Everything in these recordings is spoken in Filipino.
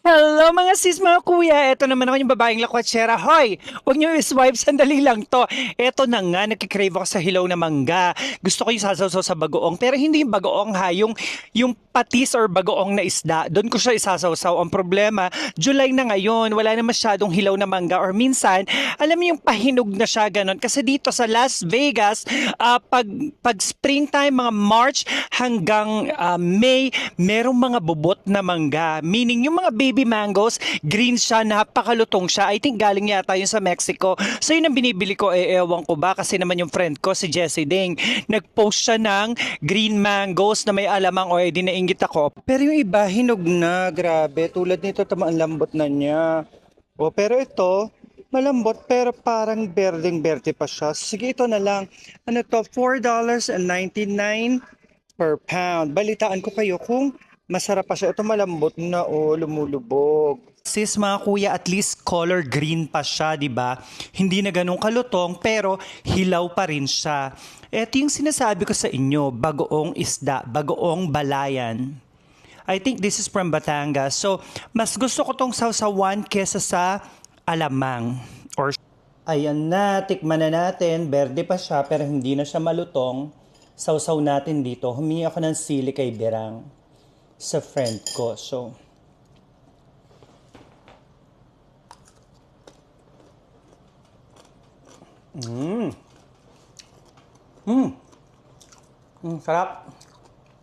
Hello mga sis, mga kuya. Ito naman ako yung babaeng lakwatsera. Hoy, huwag niyo i-swipe, sandali lang to. Ito na nga, nagkikrave ako sa hilaw na mangga. Gusto ko yung sasaw sa bagoong, pero hindi yung bagoong ha, yung patis or bagoong na isda. Doon ko siya isasaw-saw. Ang problema, July na ngayon, wala na masyadong hilaw na mangga or minsan, alam mo yung pahinog na siya ganun. Kasi dito sa Las Vegas, pag springtime, mga March hanggang May, merong mga bubot na mangga. Meaning yung mga baby mangoes, green siya, napakalutong siya. I think galing yata yun sa Mexico. So yun ang binibili ko, ewan ko ba, kasi naman yung friend ko, si Jessie Ding, nag-post siya ng green mangoes na may alamang o edi nainggit ako. Pero yung iba, hinog na, grabe. Tulad nito, tama ang lambot na niya. O, pero ito, malambot pero parang berdeng-berde pa siya. Sige, ito na lang. Ano to? $4.99 per pound. Balitaan ko kayo kung masarap pa siya. Ito malambot na lumulubog. Sis mga kuya, at least color green pa siya, di ba? Hindi na ganun kalutong pero hilaw pa rin siya. Ito yung sinasabi ko sa inyo, bagoong isda, bagoong balayan. I think this is from Batangas. So, mas gusto ko tong sawsawan kesa sa alamang. Or ayan na, tikman na natin. Berde pa siya pero hindi na siya malutong. Sawsaw natin dito. Humingi ako ng sili kay Berang sa friend ko. So, sarap.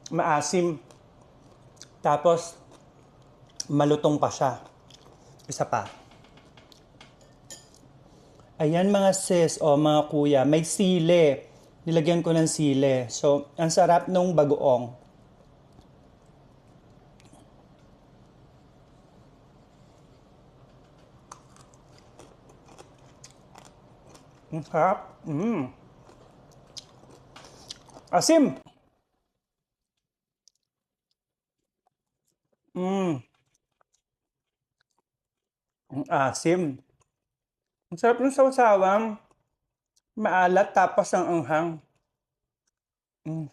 Maasim. Tapos, malutong pa siya. Isa pa. Ayan mga sis o mga kuya, may sili. Nilagyan ko ng sili. So, ang sarap nung bagoong. Ang sarap. Asim. Ang asim. Ang sarap ng sawsawang. Maalat tapos ang anghang. Mm.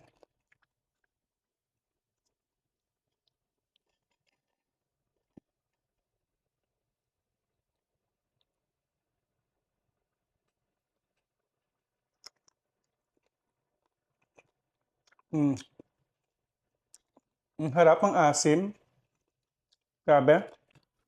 Ang harap ang asim. Grabe.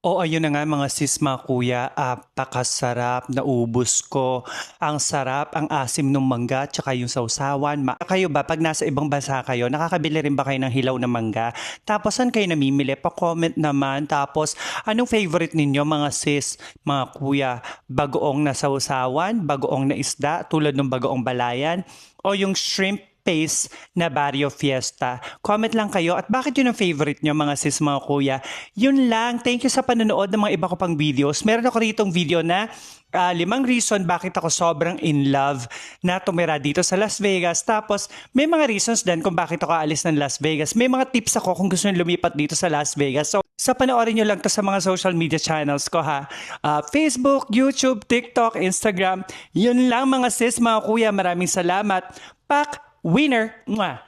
O ayun na nga mga sis mga kuya, apakasarap, naubos ko. Ang sarap, ang asim ng mangga, tsaka yung sausawan. Kayo ba, pag nasa ibang bansa kayo, nakakabili rin ba kayo ng hilaw na mangga? Tapos saan kayo namimili? Pa-comment naman. Tapos anong favorite ninyo mga sis, mga kuya? Bagoong na sausawan, bagoong na isda, tulad ng bagoong balayan, o yung shrimp paste na Barrio Fiesta. Comment lang kayo at bakit yun ang favorite nyo mga sis mga kuya. Yun lang. Thank you sa panonood ng mga iba ko pang videos. Meron ako ritong video na 5 reason bakit ako sobrang in love na tumira dito sa Las Vegas. Tapos may mga reasons din kung bakit ako alis ng Las Vegas. May mga tips ako kung gusto nyo lumipat dito sa Las Vegas. So sa panoorin nyo lang to sa mga social media channels ko ha. Facebook, YouTube, TikTok, Instagram. Yun lang mga sis mga kuya. Maraming salamat. Pak! Winner! Mwah!